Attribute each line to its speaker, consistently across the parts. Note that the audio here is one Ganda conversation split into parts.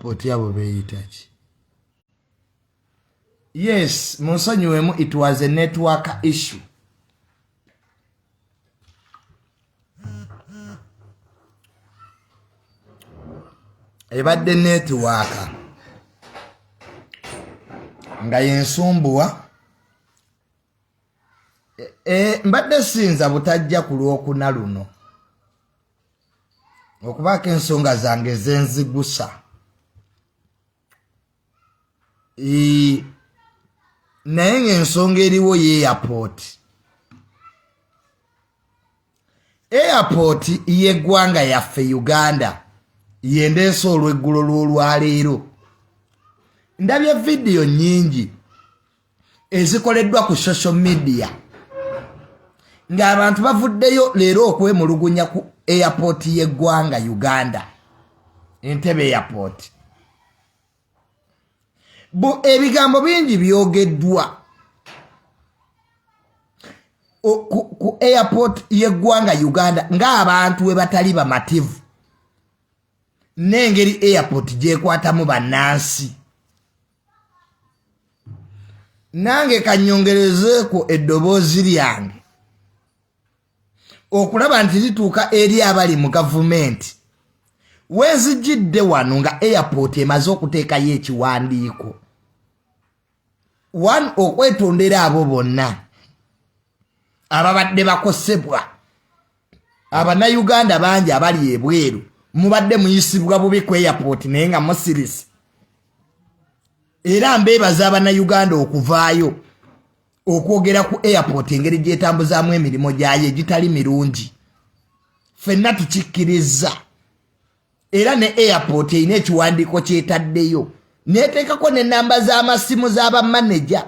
Speaker 1: poti abo mweyitaki. Yes, musonyiwemu, it was a network issue. Ebadde network nga yensumbuwa. Mbadde sinza butajja ku Lwokuna luno okubaako ensonga zange zenzigusa. Naye ng'ensonga eriwo y'airport. Airport y'eggwanga yaffe Uganda yendeesa olweggulo lw'olwaleero. Ndabye video nyingi ezikoleddwa ku social media ng'abantu bavuddeyo leero okwemulugunya ku airport y'eggwanga Uganda, Entebbe Airport. Ebigambo bingi byogeddwa ku airport y'eggwanga Uganda ng'abantu we batali bamativu n'engeri airport gyekwatamu bannansi. Nange kanyongerezeeko eddoboozi lyange okulaba nti lituuka eri abali mu gavumenti. Wenzijjidde wano nga airport emaze okuteekayo ekiwandiiko. One, okwetondera abo bonna ababadde bakosebwa. Abannayuganda bangi abali ebweru mubadde muyisibwa bubi ku airport naye nga musirisi. Era mbeebaza Abannayuganda okuvaayo okwogera ku airport engeri gyetambuzaamu emirimu gyayo egitali mirungi. Ffenna tukikkiriza. Era ne airport erina ekiwandiiko kyetaddeyo n'eteekako n'ennamba z'amasimu z'abamaneja.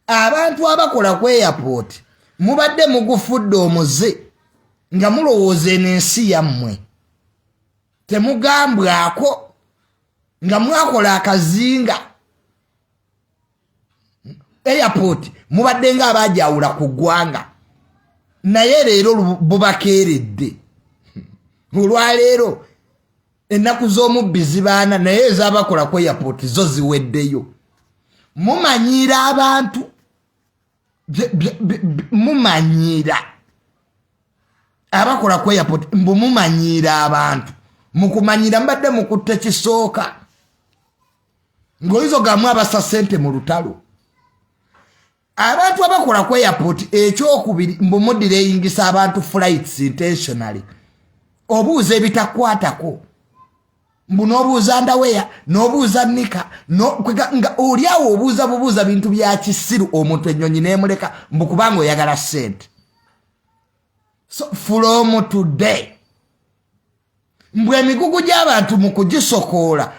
Speaker 1: Abantu abakola ku airport mubadde mugufudde omuze nga mulowooza eno ensi yammwe. Temugambwako nga mwakola akazinga. Airport mubadde nga abaajawula ku ggwanga naye leero bubakeeredde. Olwaleero ennaku z'omubbi zibaana naye ez'abakola ku airport zo ziweddeyo. Mumanyiira abantu, mumanyiira abakola ku airport, mbu mumanyiira abantu. Mukumanyiira mbadde mukutte kisooka ng'oyizo gamu abassa ssente mu lutalo. Abantu abakola ku airport ekyokubiri mbu mudireyingisa abantu flights intentionally. Obuuza ebitakwatako. Mbu n'obuuza ndaweya, n'obuuza nika, nga oliawo obuuza bintu bya kisiru omuntu ennyonyi n'emuleka mbu kubanga oyagala ssente. So from today mbu emigugu gy'abantu mu kugisokoola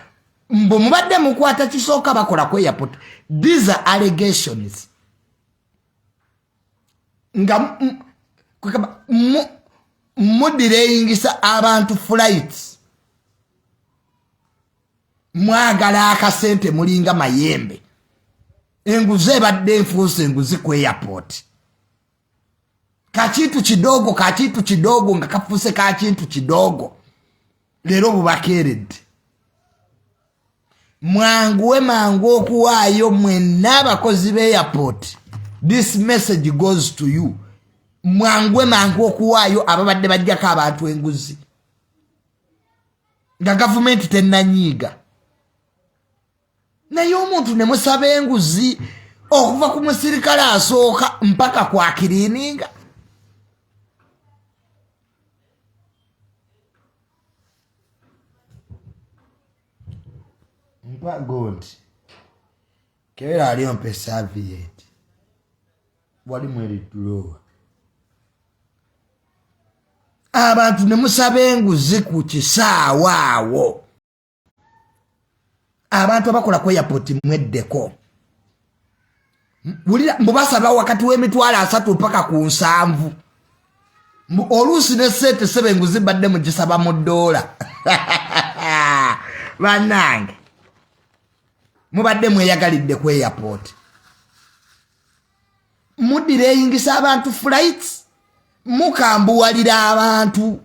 Speaker 1: mbu mubadde mukwata kisooka bakola ku airport. These are allegations. Nga mudireyingisa abantu flights. Mwagala akasente mulinga mayembe. Enguzi ebadde enfuuse enguzi ku airport. Kakintu kidogo nga kafuuse ka kintu kidogo. Leero bubakeeredde. Mangu okuwaayo mwenna abakozi b'airport. This message goes to you. Mangu okuwaayo ababadde bajjako abantu enguzi. Nga gavumenti tennanyiiga. Naye omuntu ne musaba enguzi okuva ku musirikale asooka mpaka kwa kiriininga. Mpagonti kera ali ompe serviette wali mweri tulowa. Abantu ne musaba enguzi ku kisaawa awo. Abantu abakola ku airport mweddeko. Mbubasaba wakati w'emitwalo 3 mpaka ku 7. Oluusi ne ssente sebe enguzi badde mugisaba mu $. Bannange mubadde mweyagalidde ku airport. Mudireyingisa abantu flights. Mukambuwalira abantu.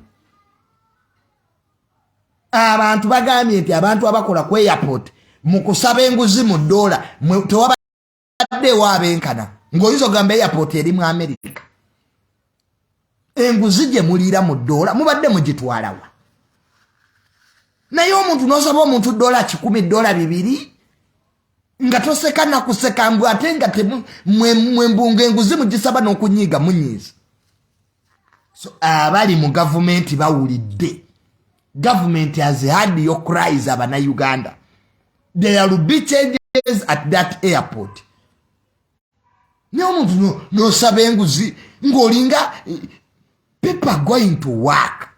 Speaker 1: abantu bagambye nti abantu abakola ku airport mukusaba enguzi mu dola tewabadde wabenkana ng'oyinza ogamba airport eri mu America enguzi gye muliira mu dola mubadde mugitwalawa naye omuntu n'osaba omuntu dola 10 dola 2 nga toseka nakuseka mbw ate nga mwembunga enguzi mugisaba n'okunyiiga munyiiza so abali mu gavumenti bawulidde government has had your cries abana Uganda. There will be changes at that airport. No sabenguzi ngolinga people going to work.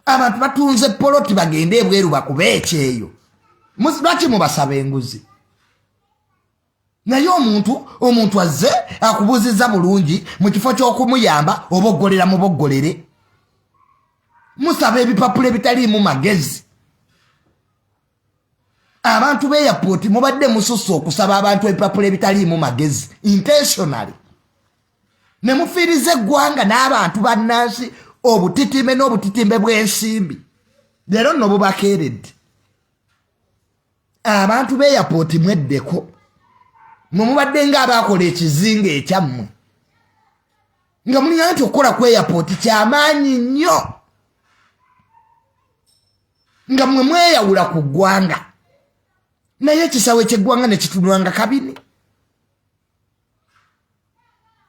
Speaker 1: Abantu batunze poloti bagende bweru bakubeche eyo. Lwaki mubasabenguzi? Naye omuntu azze akubuziza bulungi mu kifo ky'okumuyamba oboggolera muboggolere. Musabe ebipapula ebitali mu magezi. Abantu be airport mubadde mususu okusaba abantu ebipapula ebitali mu magezi intentionally. Ne mufirize eggwanga n'abantu bannansi obutitimbe n'obutitimbe bw'ensimbi. Leero nno bubakeeredde. Abantu be airport mweddeko. Mubadde ng'abaakola ekizinga ekyammwe. Nga mulina nti okukola ku airport ky'amaanyi nnyo. Nga mweyawula ku ggwanga naye ekisawe ky'eggwanga ne kitunulanga kabini.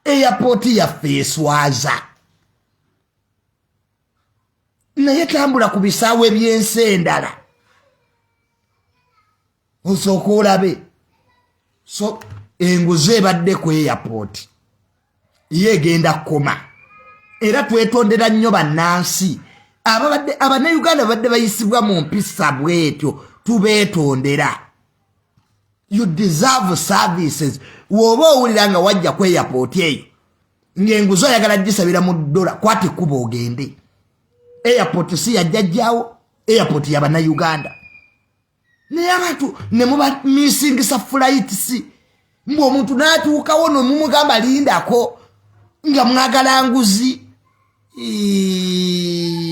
Speaker 1: Airport yaffe eswaza naye tambula ku bisaawe by'ensi endala osooka olabe. So enguzi ebadde ku airport yegenda kukoma era twetondera nnyo bannansi Abannayuganda badde bayisibwa mu mpisa bwetyo tubeetondera. You deserve services. Woba owulira nga wajja ku airport eyo ng'enguzi oyagala gisabira mu dola kwate kuba ogende. Airport si yajjajjaawo, airport y'Abannayuganda. Naye abantu ne muba missingisa flights. Mbw omuntu n'atuukawo nomumugamba lindako nga mwagala nguzi.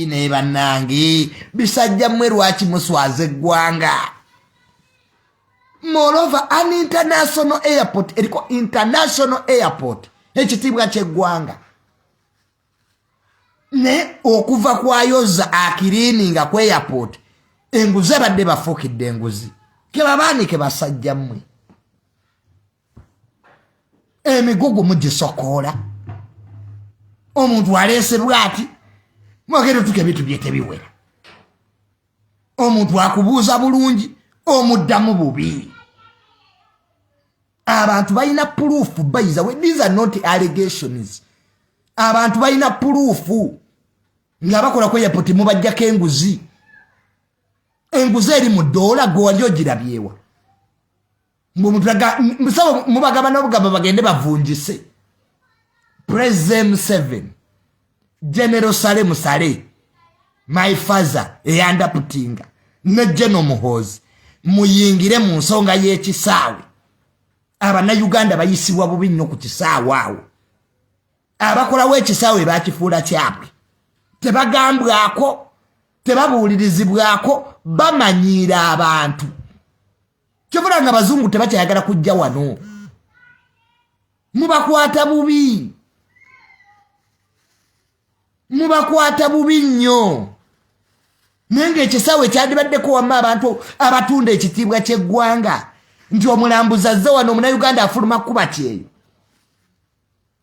Speaker 1: Ne bannange bisajja mmwe lwaki muswaza eggwanga. Moreover an international airport eriko international airport ekitiibwa ky'eggwanga ne okuva kwayoza akiriininga ku airport enguzi abadde bafuukidde enguzi kebabaanike basajja mmwe emigugu mugisokoola. Omuntu aleese bwati mwagenda tuke bintu bye tebiwera. Omuntu akubuuza bulungi omuddamu bubi. Abantu balina proof by the way. These are not allegations. Abantu balina proof nga bakola ku airport mubajjako enguzi. Enguzi eri mu dola gwali ogirabyewa. Mubagamba n'obugamba bagende bavunjise. President 7 General Sale Musale my father eyanda putinga ne General Muhozi muyingire mu nsonga y'ekisaawe. Abannayuganda bayisibwa bubi nnyo ku kisaawe awo. Abakola w'ekisaawe bakifuula kyabwe. Tebagambwako, tebabuulirizibwako, bamanyiira abantu. Kyovula nga bazungu tebakyayagala kujja wano. Mubakwata bubi. Mubakwata bubi nnyo. Nenge ekisaawe kyandibaddeko wamma abantu abatunda ekitiibwa ky'eggwanga nti omulambuzi azze wano Omunnayuganda afuluma kuba kyeyo.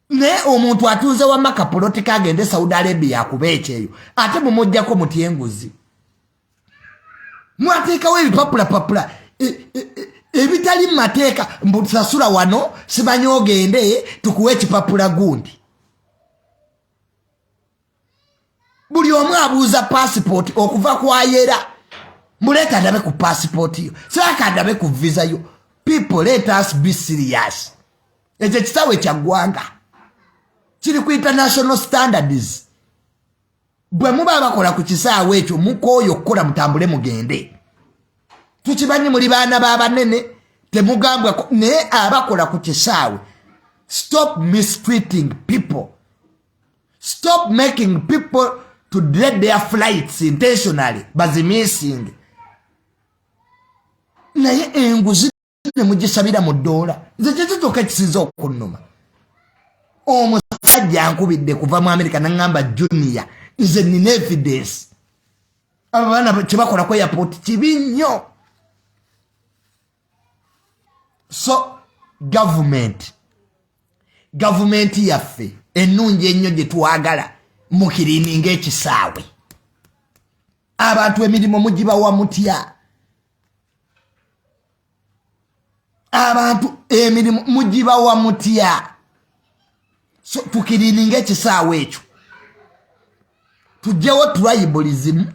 Speaker 1: Ne omuntu atunze wamma kapoloti kagende Saudi Arabia akuba ekyeyo ate mumujjako muti enguzi. Mwateekawo ebipapulapapula ebitali mu mateeka mbutusasula wano simanyi ogende tukuwa ekipapula gundi. Buli omu abuuza passport okuva kwayera. Muleka ndabe ku passport yo. Saka ndabe ku visa yo. People let us be serious. Ekyo kisaawe kya ggwanga. Kiri ku international standards. Bwe muba bakola ku kisaawe ekyo mukooyo okukola mutambule mugende. Tukimanyi muli baana b'abanene temugambwa naye abakola ku kisaawe. Stop mistreating people. Stop making people to delay their flights intentionally bazimissing naye enguzi ne mugisabira mu dola nze kyekitoka kisinza okunnuma omusajja ankubidde kuva mu America nangamba junior nze nina evidence abaana kyebakola ku airport kibi nnyo. So government yaffe ennungi ennyo gye twagala mukirininga ekisaawe abantu emirimu mugibawa mutya abantu emirimu mugibawa mutya so tukirininga ekisaawe ekyo tujjewo tribalism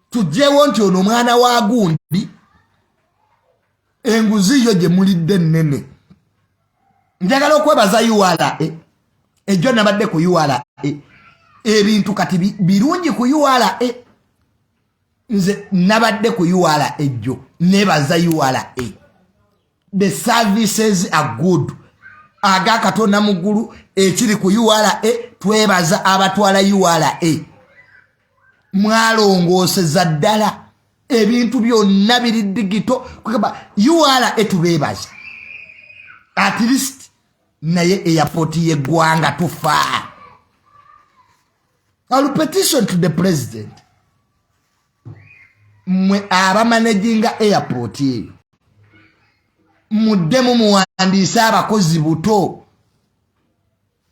Speaker 1: tujjewo nti ono omwana wa gundi enguzi yo gye mulidde nnene. Njagala okwebaza URA ejjo nabadde ku URA ebintu kati birungi ku URA nze nabadde ku URA ejjo nebaza URA the services are good aga katonda mugulu ekiri ku URA twebaza abatwala URA mwalongooseza ddala ebintu byonna biri digito kugamba URA tubebaza at least naye airport yeggwanga tufa. A petition to the president mwe aba managing airport eyo muddemu muwandiisa abakozi buto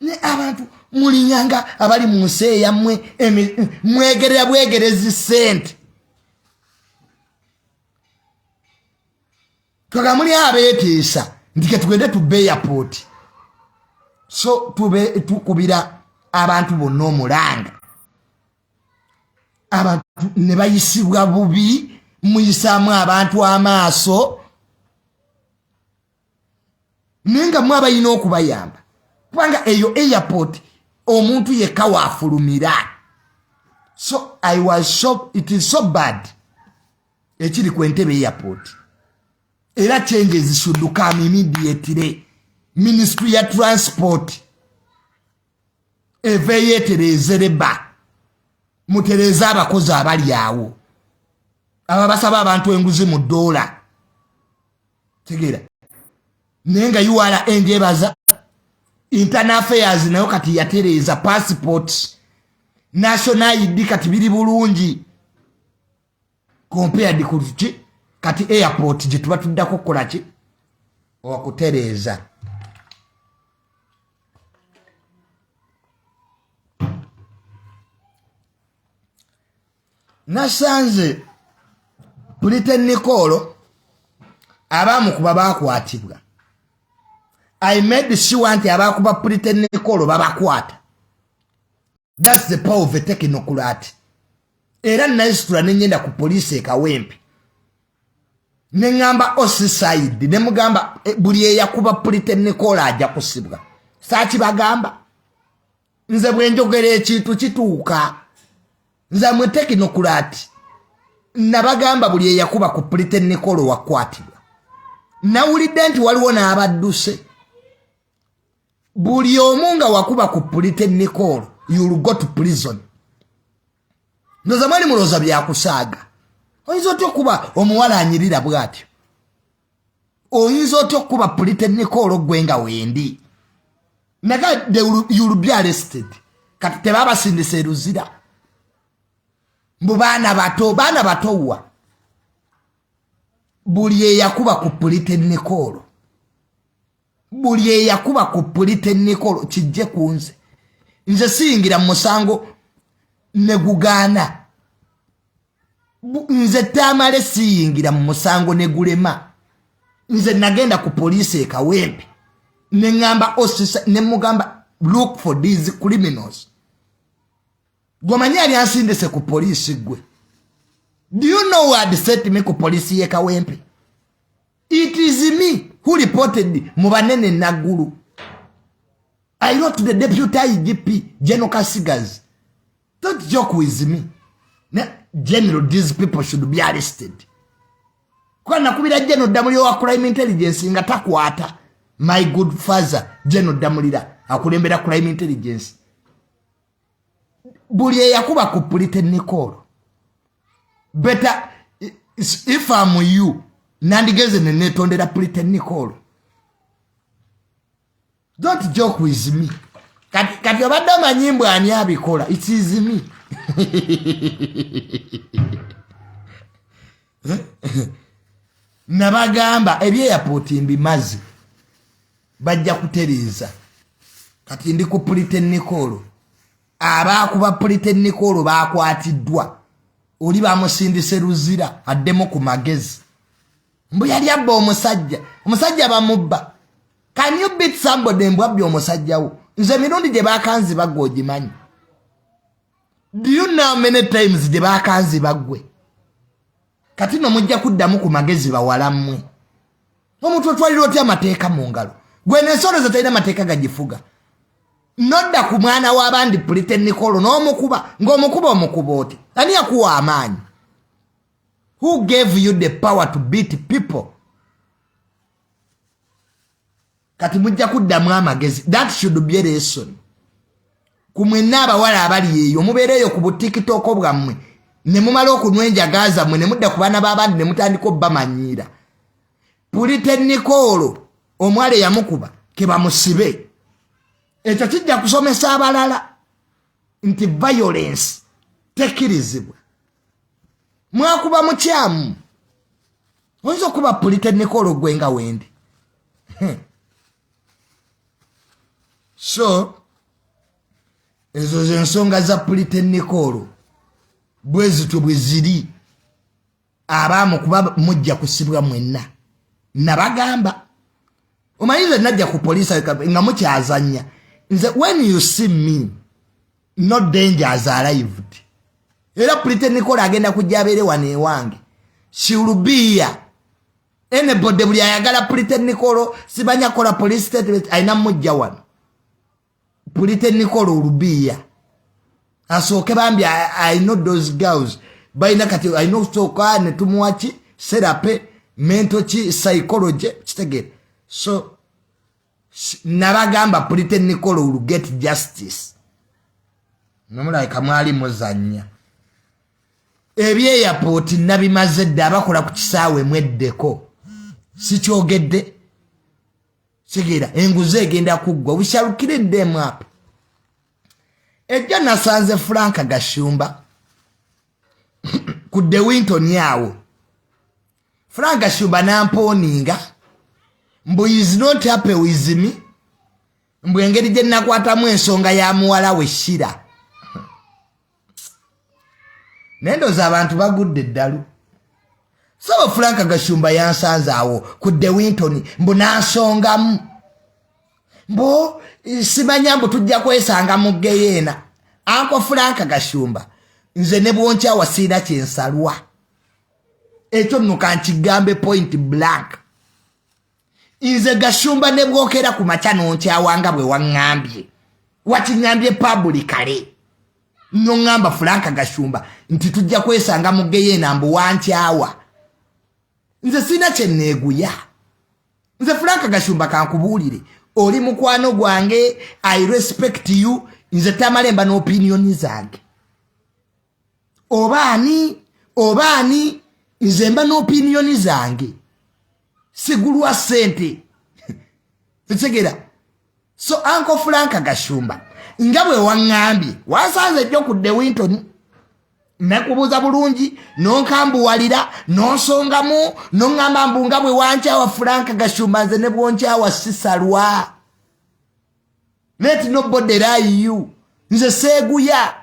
Speaker 1: ne abantu mulinyanga abali mu nsi eyammwe mwegerera bwegerezi sente twaga muli abeetiisa nti ke tugende tubbe airport so tukubira abantu bonna omulanga abantu ne bayisibwa bubi muyisaamu abantu amaaso nenga mwe abayina okubayamba kubanga eyo airport omuntu yekka waafulumira. So I was shocked. It is so bad ekiri ku Entebbe Airport era changes should come immediately. Ministry ya transport eveyeterezereba mutereza abakozi abali awo ababasaba abantu enguzi mu dola tegera nenga URA enjebaza internal affairs nayo kati yatereza passport national ID kati biri bulungi compared ku kati airport gye tuba tuddako kukola ki okutereza. Nasanze Britain Nicolo abamu kuba bakwatibwa. I made sure nti abakuba Britain Nicolo babakwata. That's the power of a technocrat. Era naisitula nenyenda ku police ekawempe. Nengamba osiside ne mugamba buli eyakuba Britain Nicolo ajja kusibwa. Sachi bagamba nze bwenjogera ekintu kituuka. Nza mwe technocrat nabagamba buli eyakuba ku Britain Nicolo wakwatibwa. Nawulidde nti waliwo n'abadduse. Buli omunga wakuba ku Britain Nicolo you'll go to prison. Ndoza mwali muloza byakusaaga. Oyinza otya okuba omuwala anyirira bw'atyo. Oyinza otya okuba Britain Nicolo gwenga wendi. Naga you'll be arrested. Kati tebabasindisa eruzira. Mbu baana batowa. Buli eyakuba ku Britain Nicolo. Buli eyakuba ku Britain Nicolo kijje kunze. Nze siyingira mu musango ne gugaana. Nze tamale siyingira mu musango ne gulema. Nze nagenda ku police ekawempe. Ne ngamba officer ne mugamba look for these criminals. Gwamanya ali ansindise ku police gwe. Do you know what sent me ku police ye kawempe? It is me who reported mubanene naguru. I wrote to the deputy IGP, General Kasigas. Don't joke with me. General, these people should be arrested. Kwa nakubira General Damulira wa crime intelligence nga takwata. My good father, General Damulira, akulembera crime intelligence. buli yakuba ku Polytechnical better if I'm you nandigeze netondera Polytechnical. Don't joke with me. Kati obadde omanyimbo ani abikola, it is me. Nabagamba ebye airport mbimazi bajja kutereeza kati ndi ku Polytechnical abakuba Polytechnical bakwatiddwa oli bamusindise ruzira addemo ku magezi mbu yali abba omusajja bamubba. Can you beat somebody mbwabbi omusajja wo nze mirundi gye bakanzi bagwe ogimanyi. Do you know many times gye bakanzi bagwe kati no mujja kuddamu ku magezi bawala mmwe omuntu otwalira otya amateeka mu ngalo gwe n'ensolo ze talina amateeka gagifuga nodda ku mwana w'abandi Polytechnical n'omukuba ng'omukuba omukuba oti ani yakuwa amaanyi? Who gave you the power to beat people? Kati mujja kuddamu amagezi. That should be a lesson. Kumwenna abawala abali eyo mubeereyo ku butikitoko bwammwe ne mumala okunwenja gaza mwe ne mudda ku baana b'abandi ne mutandika obbamanyiira. Polytechnical omwale yamukuba ke bamusibe. Ekyo kijja kusomesa abalala nti violence tekirizibwa. Mwakuba mukyamu oyinza okuba Polytechnical gwenga wendi. So ezo zensonga za Polytechnical bwezito bweziri abamu kuba mujja kusibwa mwenna nabagamba omanyize najja ku police nga mukyazanya nze when you see me not danger as arrived era Polytechnical agenda kujja abeere wano ewange she will be here. Anybody buli ayagala Polytechnical sibanya kola police statement aina mujja wano Polytechnical will be here. Asooke bambi I know those girls baina kati I know soka ne tumuwachi therapy mental psychology kitegere. So nabagamba Polytechnical will get justice. Nomula kamali muzanya ebye airport nabimaze dda abakola ku kisaawe mweddeko sikyogedde sigira enguzi egenda kuggwa bushalukiridde mwapa. Ejja nasanze Frank Gashumba ku De Winton yawo. Frank Gashumba namponinga mbu is not happy with me mbu engeri gye nakwatamu ensonga ya muwala we Shira. Nendoza abantu bagudde eddalu. So Frank Gashumba yansanze awo ku De Winton mbu nansongamu mbu simanya mbu tujja kwesanga mu geyeena. Anko Frank Gashumba nze ne bwonkya wasiina kyensalwa ekyo nno kankigambe point blank. Nze Gashumba ne bwokera ku makya n'onkyawanga bwe waŋŋambye wakiŋŋambye publicly n'oŋŋamba Frank Gashumba nti tujja kwesanga mu geyeena mbu wankyawa. Nze sina kye neeguya. Nze Frank Gashumba kankubuulire oli mukwano gwange I respect you. Nze tamalemba n'opinioni zange. Obaani nze mba n'opinioni zange sigulwa sente tegera. So Uncle Frank Gashumba nga bwe waŋŋambye wasanze ejjo ku De Winton nakubuuza bulungi nonkambuwalira nonsongamu noŋŋamba mbu nga bwe wankyawa Frank Gashumba nze ne bwonkyawa sisalwa. Let nobody lie you. Nze seeguya.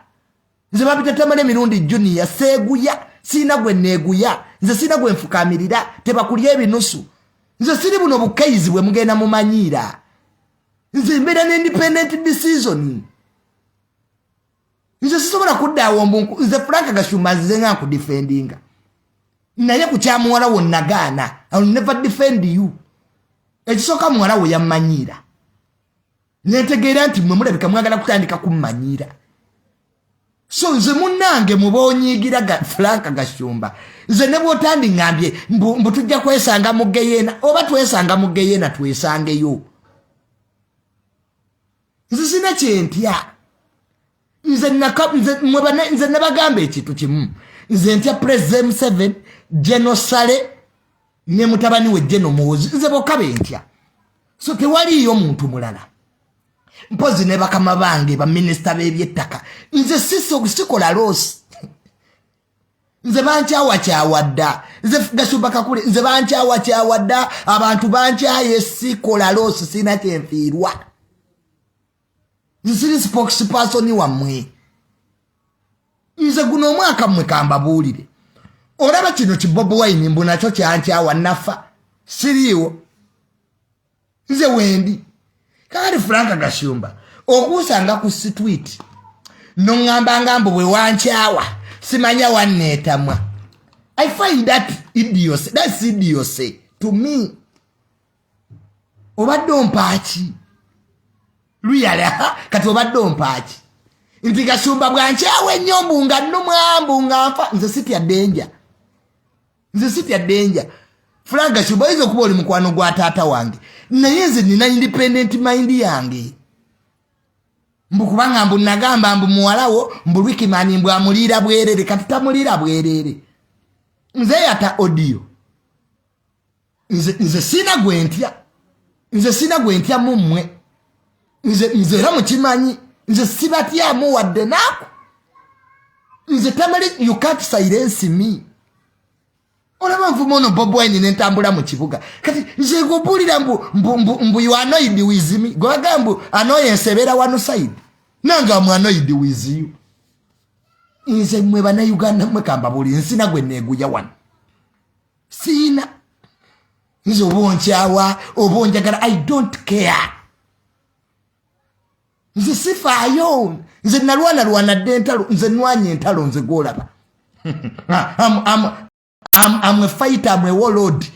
Speaker 1: Nze babita tamale mirundi junior seeguya. Sina gwe neeguya. Nze sina gwe nfukamirira tebakulya ebinusu. Nze siri buno bukayizi bwe mugenda mumanyiira. Nze mbeera n'independent decision. Nze sisobola kuddaawo mbunku. Nze Frank Gashumba nze nga nkudefendinga. Naye ku kyamuwala wo nagaana. I will never defend you. Ekisooka muwala wo yammanyiira. Netegeera nti mwe mulabika mwagala kutandika kummanyiira. So nze munnange muba onyiigira Frank Gashumba. Nze ne bw'otandi ngambye mbu tujja kwesanga mu geyeena oba twesanga mu geyeena twesangeyo. Nze sina kye ntya. nze nabagamba ekintu kimu nze ntya President 7 General Sale ne mutabani we General Muhoozi nze bokka bentya so tewaliyo muntu mulala mpozi ne bakama bange ba minister b'ebyettaka nze sikola losi nze bankyawadda nze Gasumba Kakule nze bankyawadda abantu bankyaye sikola losi sina kyenfiirwa nze siri spokesperson wammwe nze guno omwaka mmwe kambabuulire olaba kino kibobo wine mbu nakyo kyankyawa nafa siriiwo nze wendi kakati Franka Gasumba okusanga ku street noŋŋamba mbu bwe wankyawa simanya wanneetamwa I find that idiocy. That's idiocy to me. Obadde ompaaki really kati obadde ompaaki nti Gasumba bwankyawa ennyo mbunga nnumwambunga nfa nze sitya danger Franka Gasumba oyinza okuba oli mukwano gwa taata wange naye nze nina independent mind yange mbu kubanga mbu nagamba mbu muwalawo mbu Wikimani mbu amuliira bwerere kati tamuliira bwerere nze yata audio nze sina gwentya mummwe nze era mukimanyi nze sibatyamu wadde naako nze tamale you can't silence me olaba nvuma ono Bob Wine nentambula mu kibuga kati nze gobuulira mbu you annoyed with me gwaga mbu annoyance ebeera wano side nanga am annoyed with you nze mwe bannayuganda mmwe kambabuulire nsina gwe neeguya wano sina nze obonkyawa obonjagala I don't care nze sifaayo nze nalwana dde entalo nze nwanye entalo nze gwolaba I'm a fighter, I'm a warlord.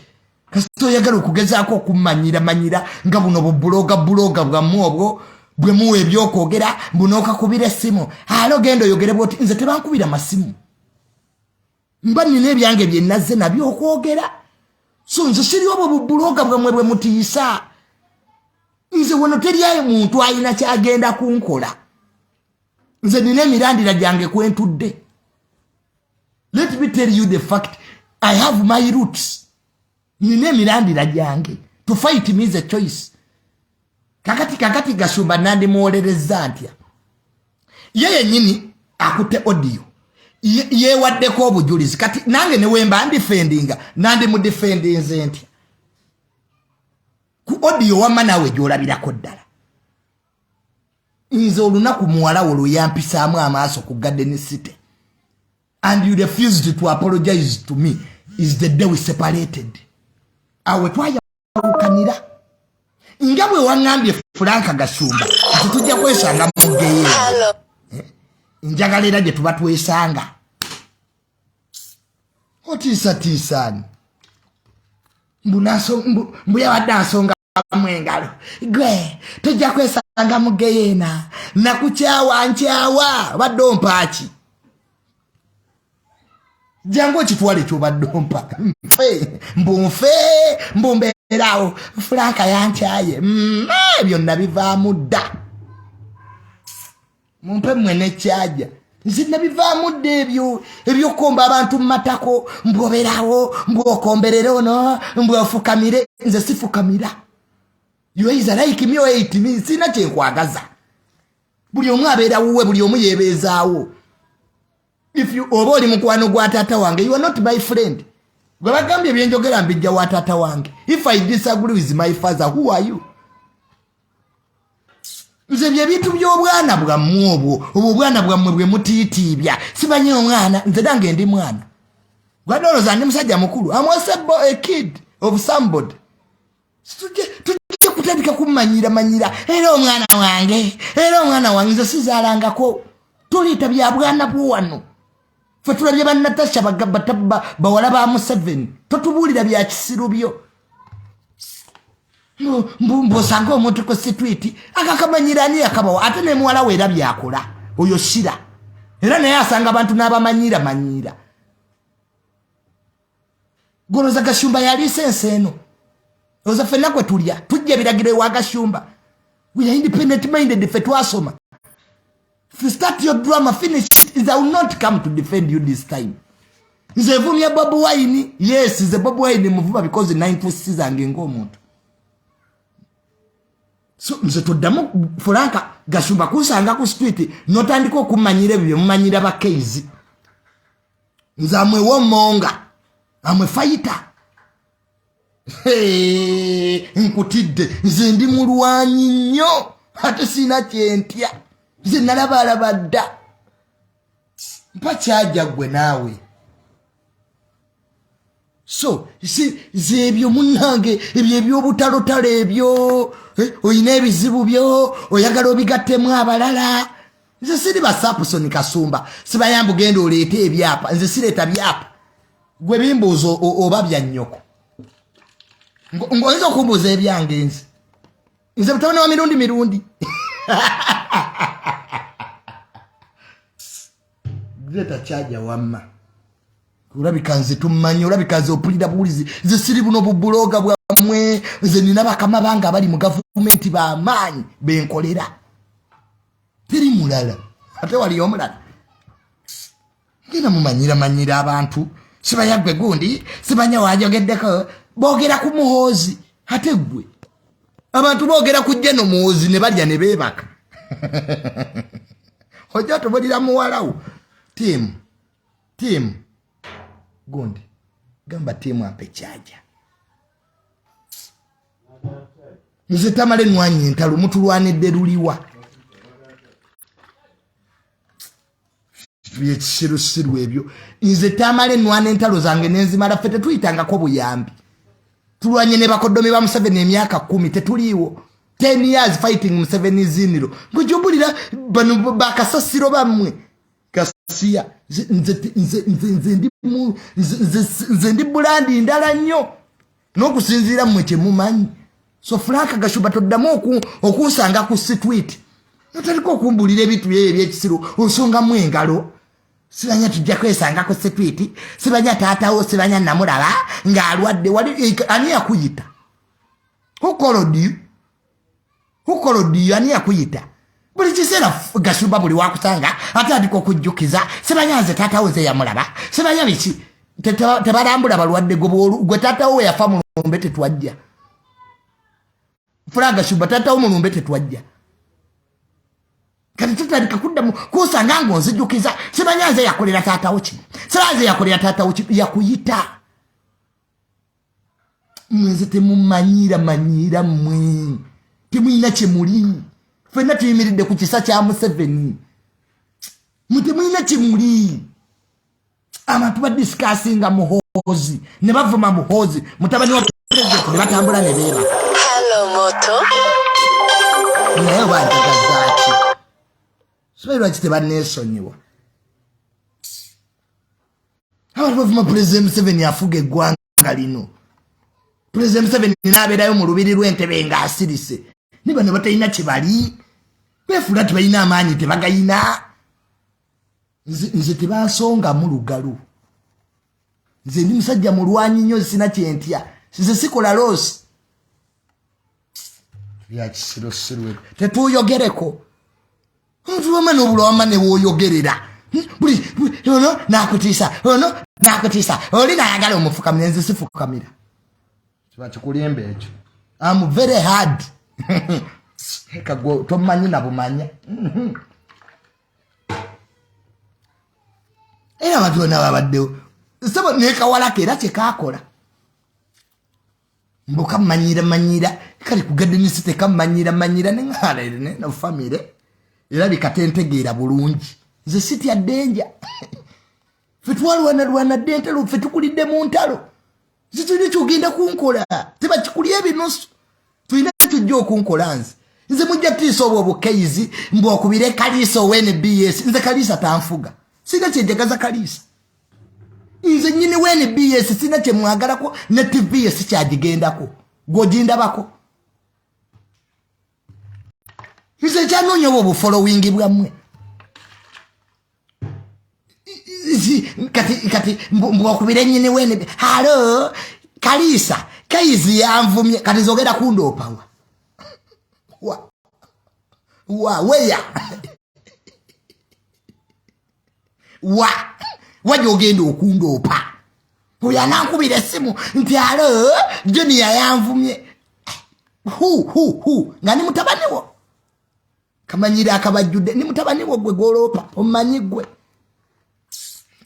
Speaker 1: Kasito yagala okugezaako okumanyira nga buno buloga bwa muobwo bwe muwe ebyokwogera mbunoka kubira essimu alo gendo yogere boti nze tebankubira masimu mba nina ebyange bye nazze nabyo okwogera so nze siri obwo buloga bwe mutiisa nze wono teriaye muntu ayina kyagenda kunkola nze nina emirandira gyange kwentudde. Let me tell you the fact. I have my roots. Nine mirandira gyange. To fight me is a choice. Kakati Gasumba nandi muolereza ntya. Yeye nyini akute audio. Ye waddeko obujulizi. Kati nange ne wemba defendinga. Nandi mu defending ntya. Ku audio wama nawe gyolabirako ddala. Nze olunaku muwala wo luyampisaamu amaaso ku Garden City. And you refused to apologize to me is the day we separated. Awe twayakanira. Nga bwe wangambye Franka Gasumba tujja kwesanga mugeye. Njagalira gye tuba twesanga. Otiisani. Mbuya wadde nsonga mwengalo. Gwe tujja kwesanga mugeyena. Nkyawa badde ompaaki. Jango chitwale chobadompa mbumbeerawo Franka yankyaye byonna bivaamu dda mumpe mwene kyaja nze nabivaamu dda ebyokomba abantu mumatako mbwobeerawo mbwokomberere ono mbwofukamire nze sifukamira you either like me or hate me sina kyenkwagaza buli omu abeera wuwe buli omu yeebeezaawo. If you oboli mukwano gwa tata wange, you are not my friend. Gwe bagambye byenjogera mbijja wa tata wange. If I disagree with my father, who are you? Nze bye bintu by'obwana bwammwe obwo bwana bwammwe bwe mutiitibya. Simanyi omwana, nze dange ndi mwana. Gwadoloza ndi musajja mukulu. I'm also a kid of somebody. Tujja kutandika kumanyira. Era omwana wange nze sizaalangako. Tuliita bya bwana bw'wano. Fatulabye bannatasha bawala ba Museveni totubuulira bya kisiru byo mbosanga omuntu ku street akakamanyirani akabawo ate ne muwala we era byakola oyo shira era naye asanga abantu n'abamanyira goloza Gasumba yali sense eno oza fenna kwe tulya tujja biragiro wa Gasumba we are independent minded fe twasoma If you start your drama, finish it. I will not come to defend you this time. Nze vumya Bobi Wine. Yes, nze Bobi Wine muvuma because the 9 zange ngomuntu. So nze toddamu Franka Gashumba kusanga ku street notandika okumanyira byo mumanyira bakeizi. Nze amwe womonga. Amwe fighter. Nkutidde nze ndi mulwanyi nnyo ate sina kyentya. Nze nalabalabadda. Mpa kyaja gwe naawe. So, ebyo munnange, ebyo eby'obutalotalo ebyo, oyina ebizibu byo, oyagala obigattemu abalala. Nze siri Basapusoni Kasumba, sibayambu genda oleete ebyapa, nze sireeta byapa. Gwe bimbuuza oba bya nnyoko. Ngoyinza okumbuuza ebyange nze. Nze mutabani wa mirundi. Greta chaja wamma. Urabika nze tumanyi, urabika nze opulira bulizi. Nze siri buno bubuloga bwamwe. Nze nina bakama bange abali mu gavumenti b'amaanyi benkolera. Teri mulala. Ate wali omulala. Ngena mumanyira abantu. Sibayagwe gundi, sibanya wajogeddeko. Boogera ku muhoozi. Ate gwe. Abantu boogera ku jjeno muhoozi ne balya ne beebaka. Ojja tubulira muwalawo. Team. Gundi. Gamba team ape chaja. Nze tamale nwanyi ntalo mutulwanidde luliwa. Byekisirusiru ebyo. Nze tamale nwane ntalo zange nenzimala fete tuyitangako buyambi. Tulwanye ne bakodomi ba Museveni emyaka 10 tetuliwo. 10 years fighting Museveni ziniro. Ngujubulira bano bakasasiro bamwe. Kasia nze ndi bulandi ndala nnyo n'okusinziira mmwe kyemumanyi. So Franka Gashumba toddamu okusanga ku street. Notaliko okumbulira ebintu bye ebyekisiru osongamu engalo. Sibanya tujja kwesanga ku street. Sibanya taatawo sibanya namulaba ng'alwadde wali ani yakuyita. Who called you ani yakuyita. Buli kiseera Gashumba buli wakusanga atandika okujjukiza sibanyanze taatawo ze yamulaba sibanya biki tebalambula balwadde gwe taatawo yafa mulumbe tetwajja. Franka Gashumba taatawo mulumbe tetwajja. Kati tutandika kuddamu kusanga ngonzijjukiza sibanyanze yakolera taatawo ki sibanyanze yakolera taatawo ki yakuyita. Mwenze temumanyira mmwe temuyina kyemuli. Fena tuyimiridde ku kisa kya Museveni. Mutemuyina kimuli. Abantu badiscussinga muhoozi. Ne bavuma muhoozi. Mutabani wa president ne batambula ne beera.
Speaker 2: Hello moto.
Speaker 1: Naye bantagazaaki. Sibairwa kite banneesonyiwa. Abantu bavuma President Museveni afuga eggwanga lino. President Museveni n'abeerayo mu lubiri lw'Entebbe ng'asirise. Ne bano batalina kye bali. Befula tebalina amaanyi tebagayina. Nze tebansonga mu lugalo. Nze ndi musajja mulwanyi nnyo sina kyentya. Nze sikola losi. Ya kisirosiru. Tetuyogereko. Omuntu wama n'obulwama ne wooyogerera. Buli ono nakutiisa. Oli nayagala omufukamira nze sifukamira. Kiba kikulimba ekyo. I'm very hard. Heka go tomanyi na bumanya. Era abantu na babadde. Sabo neka walake era kyekakola. Mbuka manyira kali kugadde site kamanyira nengala ne no family. Era bikatentegeera bulungi. Nze siti ya danger. Fetwalwana dentalo fetukulidde mu ntalo. Zituli kyogenda kunkola. Teba kikulie ebinusu. Tuyina tujja okunkola nze. Nze mujja tiiso obwo bukeizi mbwa okubire Kaliisa NBS. Nze Kaliisa tanfuga. Sina kyejagaza Kaliisa. Nze nyini NBS sina kye mwagalako ne TVS kyagigendako. Gojindabako. Nze kyanoonya obwo following bwamwe. Kati mbwa okubire nyini NBS. Halo Kaliisa. Kaizi yanvumye kati zogera kundoopawa. Weya. wajja ogenda okundoopa oyo anankubira essimu nti alo Junior yanvumye nga ni mutabani wo kamanyira akabajjudde ni mutabani wo gwe goloopa omanyi gwe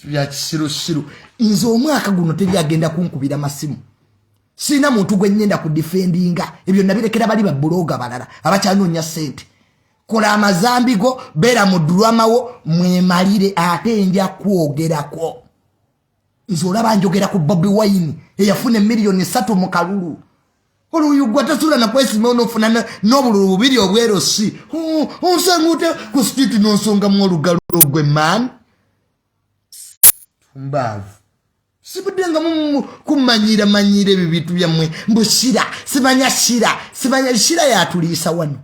Speaker 1: ya kisirusiru nze omwaka guno tebyagenda kunkubira masimu sina muntu gwe nyenda ku defendinga ebyo nabirekera bali ba bloga balala abacyanoonya sente kola amazambigo bera mu drama wo mwemalire ate nja kwogerako nze olaba njogera ku Bobi Wine eyafuna miliyoni 3 mu kalulu oluyu gwatasula na kwesima onofuna n'obululu bubiri obwerosi onsangute ku street n'onsonga mu olugalo gwe man tumbavu sibudenga kumanyira bibitu byamwe mbushira simanya shira yatuliisa wano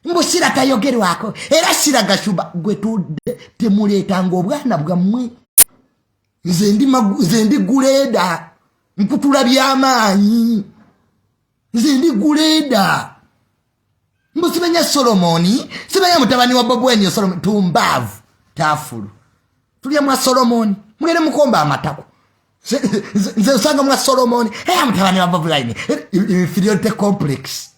Speaker 1: mbushira tayogerwako era shira gashuba gwe tudde temuleetanga obwana bwammwe nze ndi guleda nkutula by'amaanyi nze ndi guleda mbusimenya Solomoni simenya mutabani wa Bobi Wine Solomoni tumbavu tafulu tulya mwa Solomoni mwere mukomba amatako nze usanga mwa Solomoni mutabani wa Bobi Wine inferiority complex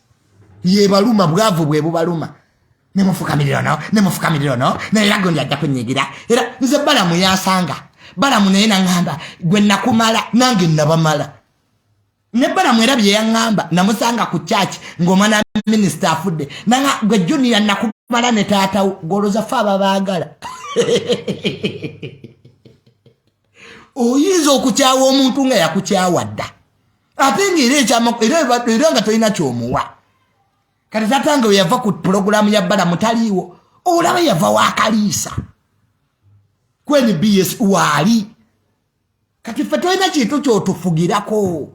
Speaker 1: ye baluma bwavu bwe bubaluma nemufukamiriro no nerago ndi ajja kunyigira era nze balamu yansanga balamu naye nangamba gwe nakumala nange nabamala ne balamu era bye yangamba namusanga ku church ng'omwana minister afudde nanga gwe Junior nakumala ne taata goloza fa babagala oyinza okukyawa omuntu nga yakukyawa dda ate ng'era nga tolina kyomuwa kati taata nga yava ku pulogulaamu ya balamu taliiwo olaba yava wakaliisa kweni BS wali kati ffe tolina kintu kyotufugirako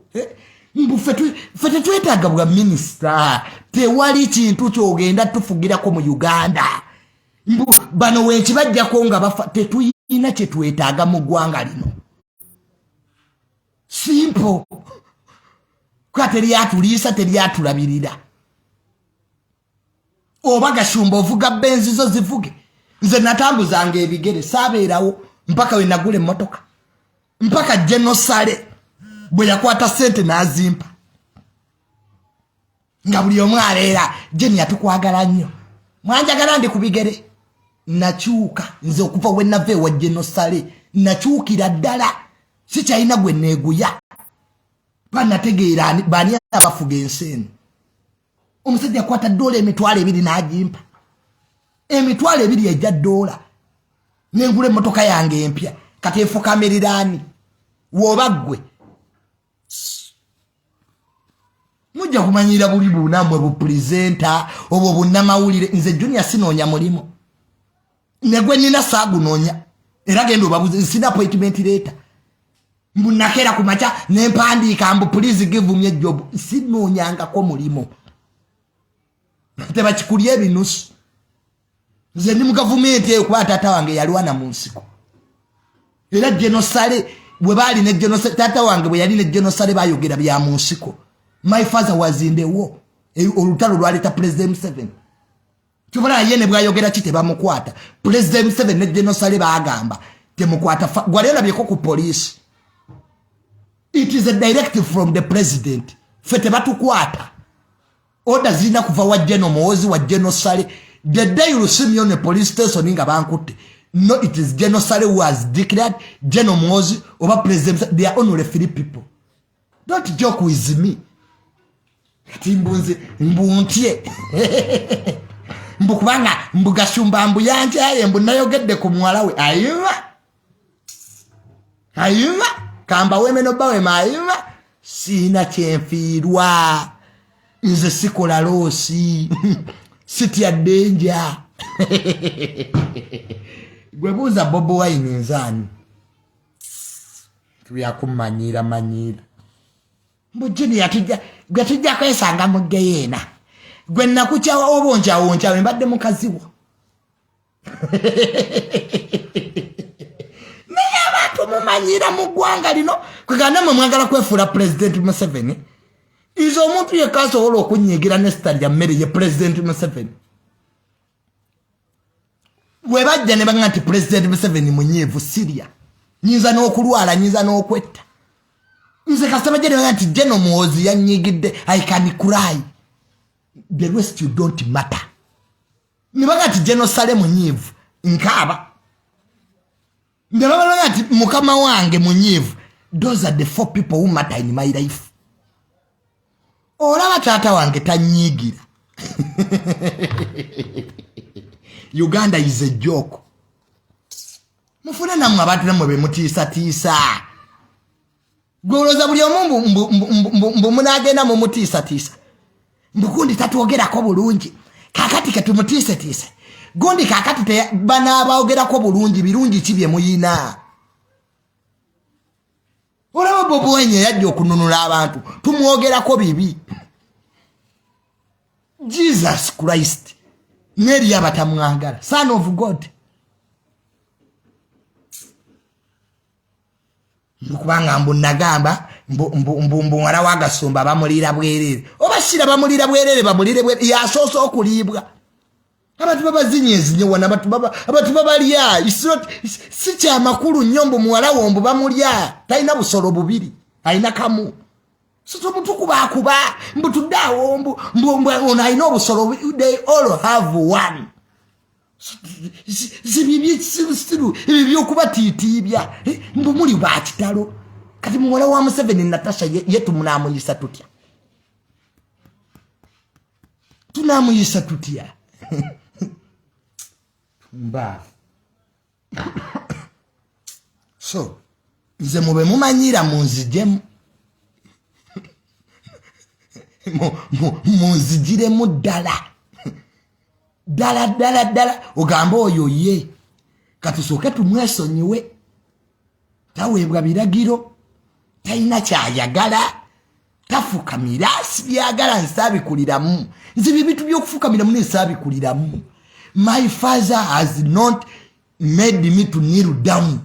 Speaker 1: mbu ffe tetwetaaga bwa minisita tewali kintu kyogenda tufugirako mu Uganda mbu bano wenkibajjako nga bafa tetuyina kyetwetaaga mu ggwanga lino simple kwa teryatuliisa teryatulabirira oba gashumba ovuga benzi zo zivuge nze natambuzanga ebigere saabeerawo mpaka we nagula emmotoka mpaka Genosale bwe yakwata sente n'azimpa nga buli omu abeera Junior tukwagala nnyo mwanjagala ndi ku bigere nakyuka nze okuva we nava ewa Genosale nakyukira ddala sikyalina gwe neeguya banategeera baani abafuga ensi omusajja akwata dola $2,000 n'agimpa $2,000 ejja dola nengula emmotoka yange empya kati efukamiriraani woba ggwe mujja kumanyira buli bunamwe bupulizenta obwo bunnamawulire nze Junior sinoonya mulimu negwe nina saagunoonya era genda obabuze sina appointment letter mbunakera ku makya nempandiika mbu please give me a job sinoonyangako mulimu tebakikulya ebinusu nze ndi mu gavumenti eyo kuba taata wange yalwana mu nsiko era Genosale bwe baali ne Genosale taata wange bwe yali ne Genosale bayogera bya mu nsiko my father was in the war olutalo lwaleeta President Museveni kyobala yene bwayogera kite bamukwata President Museveni ne Genosale baagamba temukwata gwalerabyeko ku police it is a directive from the president fete batukwata order zina kuva wa General Muhoozi wa Genosale the day you see me on the police station nga bankutte no it is Genosale who has declared General Muhoozi over president they are only 3 people don't joke with me timbunze mbuntye mbukubanga mbugashumba mbuyanje aye mbunayogedde ku mwala we ayuma kamba wemeno bawe mayuma sina kyemfiirwa nze sikola loosi sitya danger gwe buuza Bobi Wine nzaani tuyakumanyira mbu Junior gwe tujja kwesanga mu geyeena gwe nakukyawa obonjawonja mbadde mukazi wo naye abantu mumanyira mu ggwanga lino kwegana mwe mwagala kwefuula President Museveni izo omuntu yekka asobola okunyigira nesita lya mmere ye President Museveni webajja ne banga nti President Museveni munyeevu Syria nyinza n'okulwala nyinza n'okwetta nze kasaba jene banga nti General Muhoozi yanyigidde I can cry the rest you don't matter ne banga nti General Sale munyeevu nkaba ne banga nti mukama wange munyeevu. Those are the 4 people who matter in my life. Olaba tata wange tanyigira. Uganda is a joke. Mufuna namwe abantu namwe bemutiisa tiisa. Goloza buli omu mbu munagenda mu mutiisa tiisa. Mbukundi tatuogerako bulungi. Kakati katumutiise tiisa. Gondi kakati banaaba ogerako bulungi birungi kibye muyina. Olaba Bobi Wine yajja okununula abantu tumwogerako bibi. Jesus Christ neri abatamwagala son of God. Mukubanga mbu nagamba mbu mwala wagasumba bamulira bwerere obashira bamulira bwerere bamulire bwerere yasoso okulibwa abantu babazinyezinye wana abantu babalya si kya makulu nyombo mwala wombo bamulya taina busolo bubiri aina kamu sito mutukuba kuba mbutudawo mbu ona ino busolo they all have one zibibi siru ibyo kuba titibya mbu muri bakitalo kati mwala wa Museveni Natasha yetu munamuyisa tutya tunamuyisa tutya mba so nze mube mumanyira munzijemu munzijire muddala dala ogamba oyo ye katusoke tumwesonyiwe taweebwa biragiro taina kyayagala tafukamira sibyagala nsabikuliramu nze bibitu byokufukamira mune nsabikuliramu. My father has not made me to kneel down.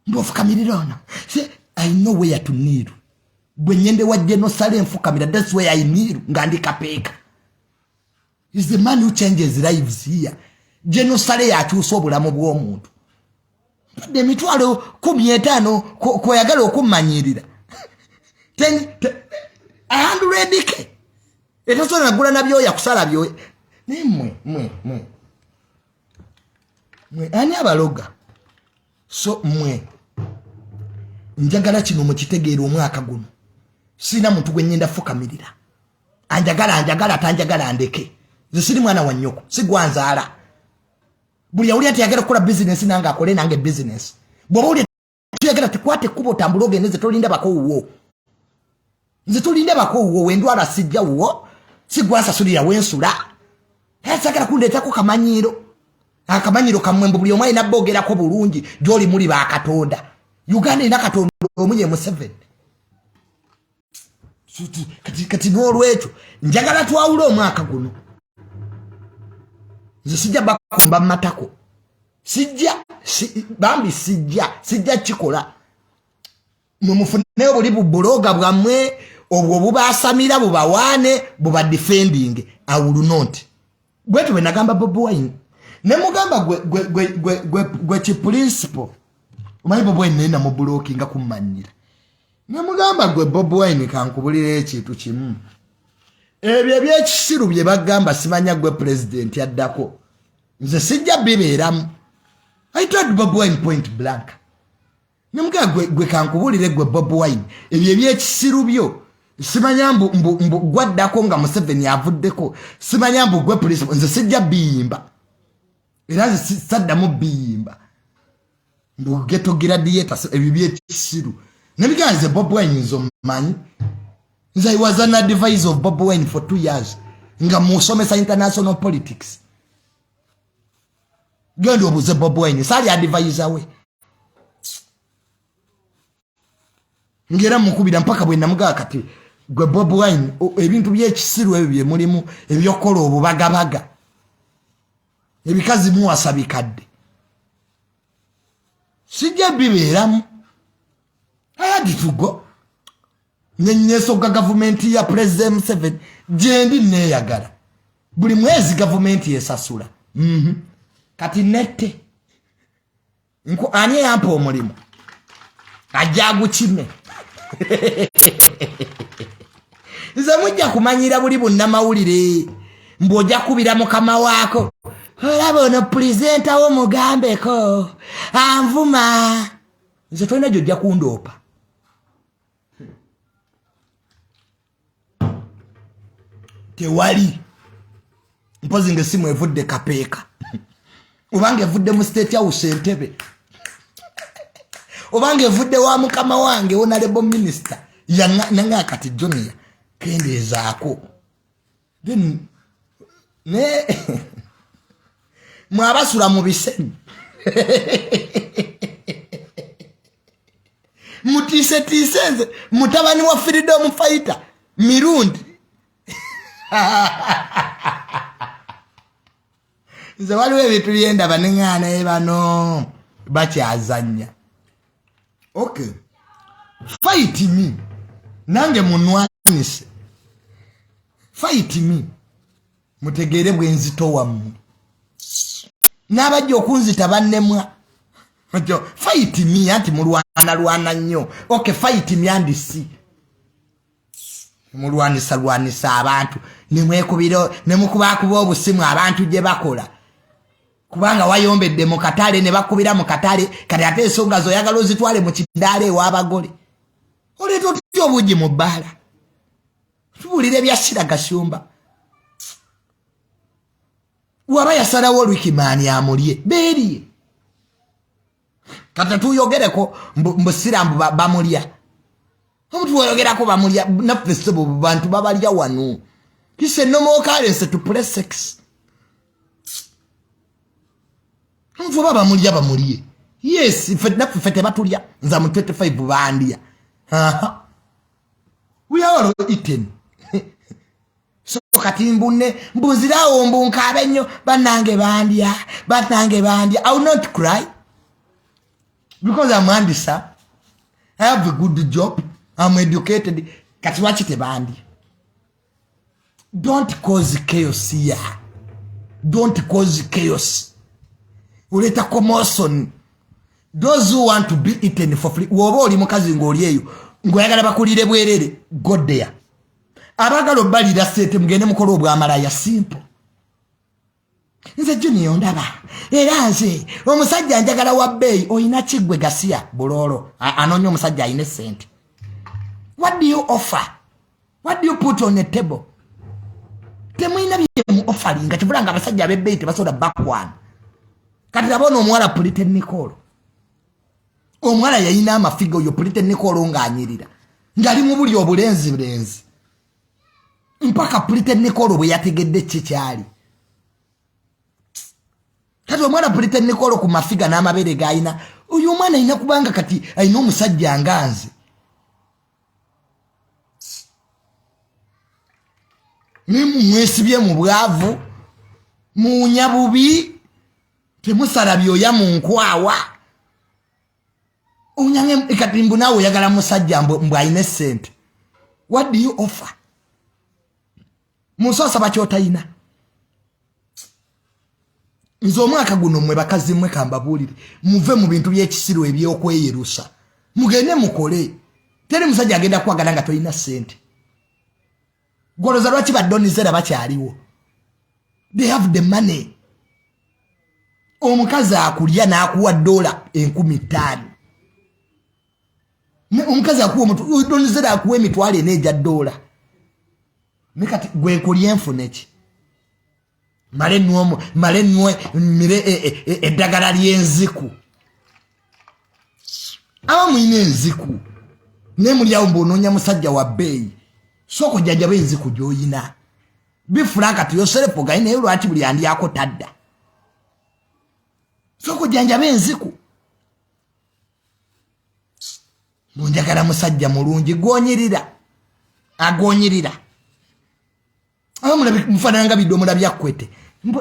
Speaker 1: Mbofukamirira say I know where to kneel. Bwenyende wa General Sale mfukamira that's where I kneel ngandika peka. Is the man who changes lives here. General Sale yakyusa obulamu bw'omuntu. De mitwalo 15 ko yagala okumanyirira. 100k. Etosona nagula nabyo yakusala byo. Mwe ani abaloga so mwe njagala kino mukitegeera omwaka guno sina muntu gwe nyenda fukamirira anjagala tanjagala ndeke nze siri mwana wa nnyoko sigwanzaala buli yawuli ati yagala kukola business nanga akole nange business bw'oli yagala tukwate kubo tambuloge nze tolinda bakowuwo nze tolinda bakowuwo wendwala sijja wuwo sigwansa sulira wensula hesagala kundetako kamanyiro akamanyiro kamwembu buli omwe ina bogera ko bulungi joli muri ba katonda Uganda ina katonda omunye mu 7 kati n'olwekyo njagala twawula omwaka guno nze sijja bakumba matako sijja kikola mumufuneyo buli bubuloga bwamwe obwo bubasamira bubawane buba defending I will not. Gwetu wenagamba Bobi Wine ne mugamba gwe chi principle umanyi Bobi Wine nena mubuloki nga kumanyira ne mugamba gwe Bobi Wine kankubulira ekintu kimu ebyo byekisiru bye bagamba simanya gwe president yaddako nze sijja bibeeramu I told Bobi Wine point blank ne mugamba gwe kankubulire gwe Bobi Wine ebyo byekisiru byo simanya mbu gwaddako nga Museveni avuddeko simanya mbu gwe police nze sijja biyimba era saddamu biyimba mbu geto gladiator ebibye kisiru nebiganze Bobi Wine nzo manyi nze I was an advisor of Bobi Wine for 2 years nga musomesa international politics gendo obuze Bobi Wine sali advisor we ngera mukubira mpaka bwe namuga kati gwe Bobi Wine ebintu byekisiru ebyo mulimu ebyokola obubagabaga ebikazi muwasabikadde sijja bibeeramu ayadi tugo nyenyeso ga government ya President Museveni jendi neyagala buli mwezi government yesasula kati nette ani yampa omulimu ajja gukime nze mujja kumanyira buli bunnamawulire mbw'ojja kubira mukama waako olaba ono pulezenta wo mugambeko anvuma nze tolina gy'ojja kundoopa tewali mpozi ng'essimu evudde kapeeka obanga evudde mu state house Entebbe obanga evudde wa mukama wange honorable minister nanga kati Junior kendezaako then ne mwabasula mu bisenyi mutiise mutabani wa freedom fighter mirundi nze waliwo ebintu byenda banengana bano bakyazanya okay fight me nange munwanise fight me mutegere bwenzito wammwe n'abajja okunzita bannemwa fight me anti mulwana nnyo okay fight me andisi mulwanisa abantu nemwekubiro nemukubakuba obusimu abantu gye bakola kubanga wayombedde mu katale ne bakubira mu katale kati ate ensonga zoyagala ozitwale mu kidaala ew'abagole oleeta otutya obugi mu bbaala tubuulira ebyasira gashumba waba yasalawo olwikimaani amulye beeriye kati tuyogereko mbusiramu bamulya omuntu woyogerako bamulya naffe ssebo bantu babalya wano kise nomokalense tupule sex omuntu baba bamulye yes naffe tebatulya nza mu 25 bandya we are all eaten so kati mbunzirawo mbunkabe nnyo bannange bandya I will not cry because I'm handisa I have a good job I'm educated kati waki tebandi don't cause chaos here don't cause chaos uleta commotion those who want to be eaten for free woba oli mukazi ng'oli eyo ngoyagala bakulire bwerere go there abagala obalira sente mugende mukola obwamalaya simple nze Junior ndaba era nze omusajja njagala wa bbeeyi oyina kiggwe gasiya bulolo anoonya omusajja ayina sente. What do you offer? What do you put on the table? Temuyina bye offering nga kivula nga abasajja ab'ebbeeyi tebasobola bakwana kati labona omuwala Polytechnical omuwala yayina amafiga oyo Polytechnical ng'anyirira ngali mu buli obulenzi mpaka Polytechnical bwe yategedde kikyali kati omwana Polytechnical ku mafiga n'amabere g'ayina oyo omwana ayina kubanga kati ayina omusajja nganze mwesibye mu bwavu munya bubi temusala byoya mu nkwawa unyange ekatimbu nawe oyagala musajja mbwe ayina sente. What do you offer? Musosa bakyotayina nze omwaka guno mwe bakazi mwe kambabulire muve mu bintu by'ekisiro eby'okweyerusa mugende mukole teri musajja agenda kwagala nga toyina sente goloza lwaki badonizera bakyaliwo they have the money omukazi akulya n'akuwa $5,000 omukazi akuwa omuntu udonizera akuwa $4,000 nekati gwe kulya enfune ki male nwe mire eddagala ly'enziku aba muyina enziku nemulyawo mbonoonya musajja wa bbeeyi soko jajjaba enziku gy'oyina bifulanga tuyoserepo gayi naye lwaki buli andyako tadda soko janjaba enziku munjagala musajja mulungi gwonyirira agonyirira mufananga bidomola byakwete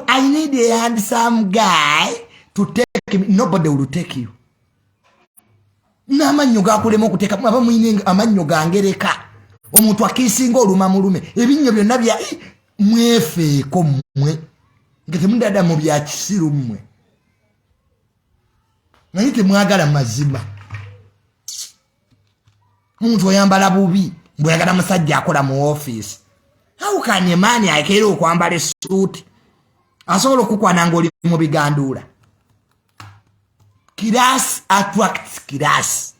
Speaker 1: I need a handsome guy to take me. Nobody will take you. N'amanyo gakulema okuteka aba muyinga amanyo gangereka omuntu akisinga oluma mulume ebinnyo byonna bya mwefeeko mmwe ngete mundada mu bya kisiru mmwe Nayite mwagala mazima. Omuntu oyambala bubi mbwagala musajja akola mu office. How can a man akere okwambala suit? Asobola okukwana ngoli mu bigandula. Class attracts class.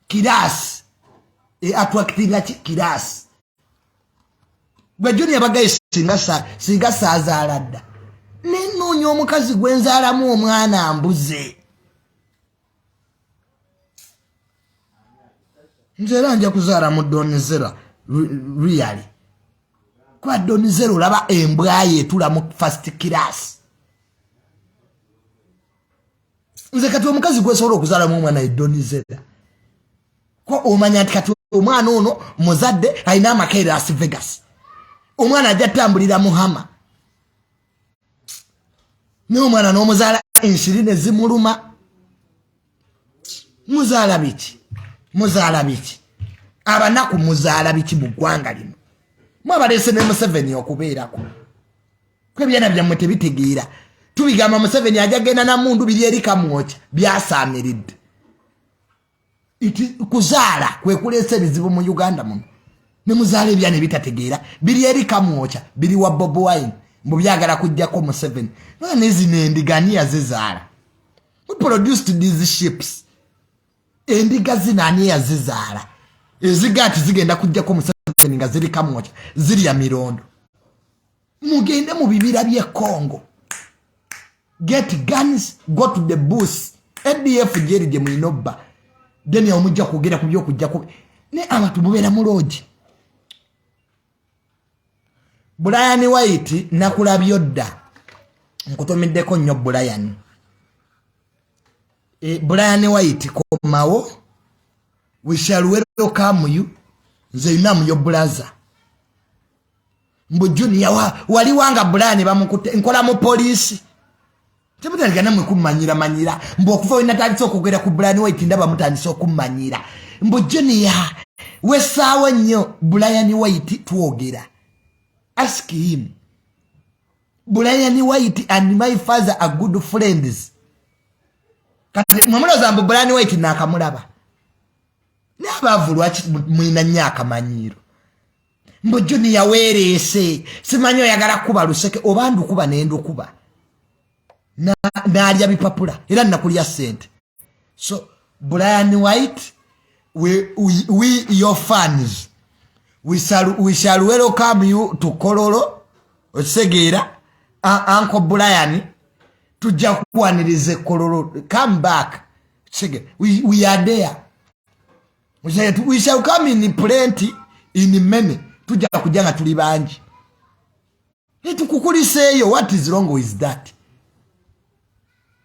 Speaker 1: Class attracting class. Bwe junior bagayi singa sazaaladda. Nenoonya omukazi gwenzaalamu omwana ambuze. Nze era nja kuzaala mu Donizera really. Kwa Donizera olaba embwa etula mu first class. Nze kati omukazi gwesobola okuzaalamu omwana Donizera. Ko omanya nti kati omwana ono muzadde alina amakeere Las Vegas. Omwana ajja tambulira Muhama. N'omwana n'omuzaala ensirine zimuluma. Muzaala biki? Muzaala biki? Abanaku muzaala biki mu ggwanga lino? Mwabalese ne Museveni okubeerako. Kwebyana byammwe tebitegeera. Tubigamba Museveni ajja genda na mundu biri eri kamwoca byasaamiridde. Kuzaala kwe kuleese ebizibu mu Uganda muno. Ne muzaala ebyana ebitategeera biri eri kamwoca biri wa Bob Wine mbu byagala kujjako Museveni. Nezi n'endigani yazizaala. We produced these ships. Endiga zinani yazizaala. Ezigati zigenda kujjako Museveni nga ziri kamwoca ziri ya mirondo. Mugende mu bibira bye Congo. Get guns, go to the bush. ADF jerije mu inobba. Deni omujja kugera ku byokujja ku ne abantu mubeera muloji. Brian White nakulabyo dda. Nkutomeddeko nnyo Brian. Brian White komawo. We shall welcome you. Nze inamu yo brother. Mbu junior wali wanga Brian bamukute nkola mu police. Tebutandika namwe kumanyira mbu okuva wina tandise okugera ku Brian White ndaba mutandise okumanyira mbu junior wesaawa nnyo Brian White tuogera. Ask him. Brian White and my father are good friends. Kati mwamuloza mbu Brian White nakamulaba. Nabavulwa mwina nyaka manyiro. Mbu junior wereese simanyo yagala kuba luseke obandu kuba nendo kuba. Na alya bipapula era nakulya sente. So Brian White, we your fans, we shall welcome you to Kololo Osegeera. Uncle Brian tujja kukwanirize Kololo. Come back. We are there. We shall come in plenty, in many. Tujja kujanga tuli banji. Tukukuliseeyo. What is wrong with that?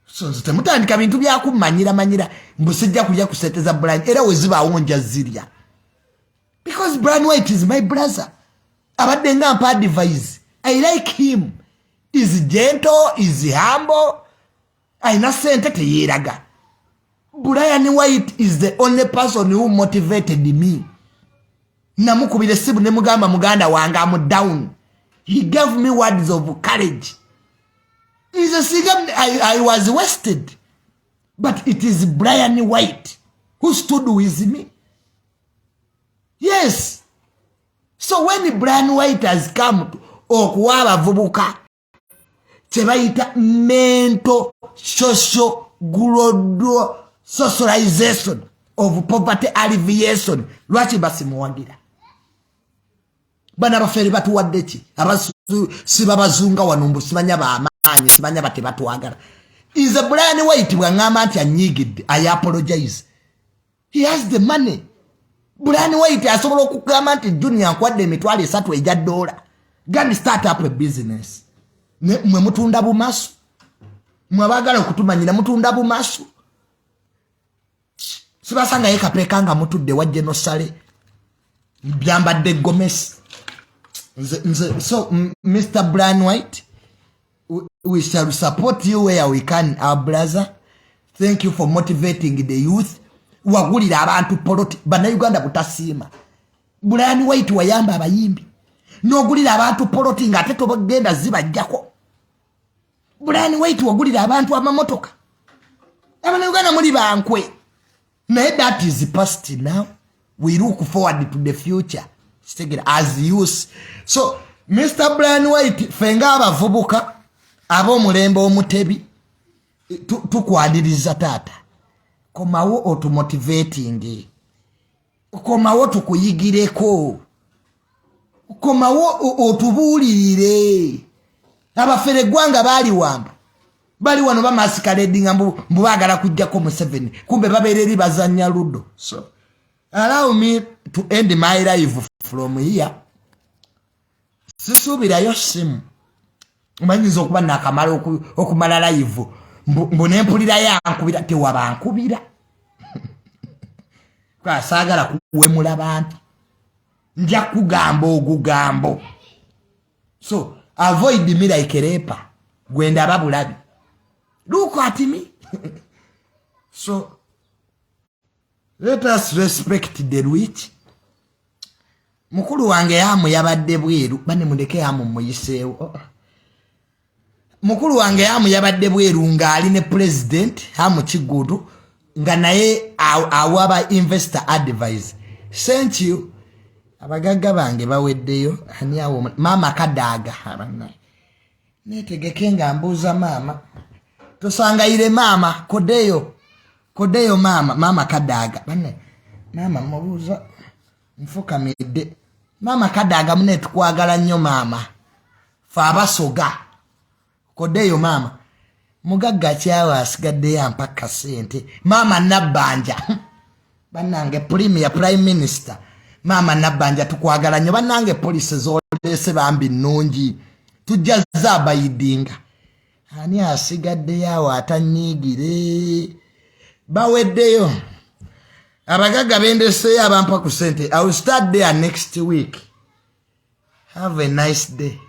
Speaker 1: So temutandika bintu byakumanyira mbusijja kujja kuseteza Brian era weziba awonja zirya. Because Brian White is my brother. Abadde nga mpa advice. I like him. Is gentle, is humble. Aina sente teyeraga. Brian White is the only person who motivated me. Namukubire sibu ne mugamba muganda wange am down. He gave me words of courage. Is a cigar I was wasted. But it is Brian White who stood with me. Yes. So when Brian White has come to okuwaba vubuka tebayita mental social socialization of poverty alleviation lwaki basimuwagira. Bana bafere batuwadde ki siba bazunga wanumbu simanya ba simanya bate batwagala. Is a Brian White bwangamba nti anyigidde. I apologize. He has the money. Brian White asobola okugamba nti junior nkwadde emitwalo 3 ejja $. Gandi start up a business. Mwe mutunda bumasu. Mwabagala okutumanyira mutunda bumasu. Sibasanga yekapekanga mutudde wajje no sale. Byambadde Gomez. So Mr. Brian White, we shall support you where we can, our brother. Thank you for motivating the youth. Wagulira abantu poloti bana Uganda butasima. Brian White wayamba abayimbi. Nogulira abantu poloti ngate tobagenda zibajjako. Brian White wagulira abantu amamotoka. Abana muri bankwe. Now that is the past now. We look forward to the future. As youth. So, Mr. Brian White, fenga abavubuka, abo mulembo omutebi, tukwadiriza tata. Komawo automotivating. Komawo tukuyigireko. Komawo otubulire. Abafere gwanga bali wamba. Bali wano bamaskaledinga mbu bagala kujjako mu 7. Kumbe babereri bazanya ludo. So allow me to end my life from here. Sisubira yosimu. Umanyiza okuba nakamala okumala live. Mbu nempulira yankubira tewabankubira. Kwa sagala kuwemula abantu. Nja kugamba ogugambo. So avoid me like repa. Gwenda babulabi. Look at me. So let us respect the rich. Mukulu wange yamu yabadde bweru bane muleke yamu muyiseewo. Mukulu wange yamu yabadde bweru nga ali ne president hamu kigudu nga naye awaba investor advice. Thank you. Abagagga bange baweddeyo ani awo mama Kadaga abana. Netegeke nga mbuza mama. Tosangayire mama kodeyo mama Kadaga bane mama mubuza mfukamidde mama Kadaga mune tukwagala nnyo mama fa abasoga kodeyo mama mugagga kyawa asigadde yampaka sente mama Nabanja banange premier prime minister mama Nabanja tukwagala nnyo banange police zolese bambi nnungi tujjaza abayidinga ani asigadde yawo atanyigire baweddeyo abagagga bendese abampa ku sente. I will start there next week. Have a nice day.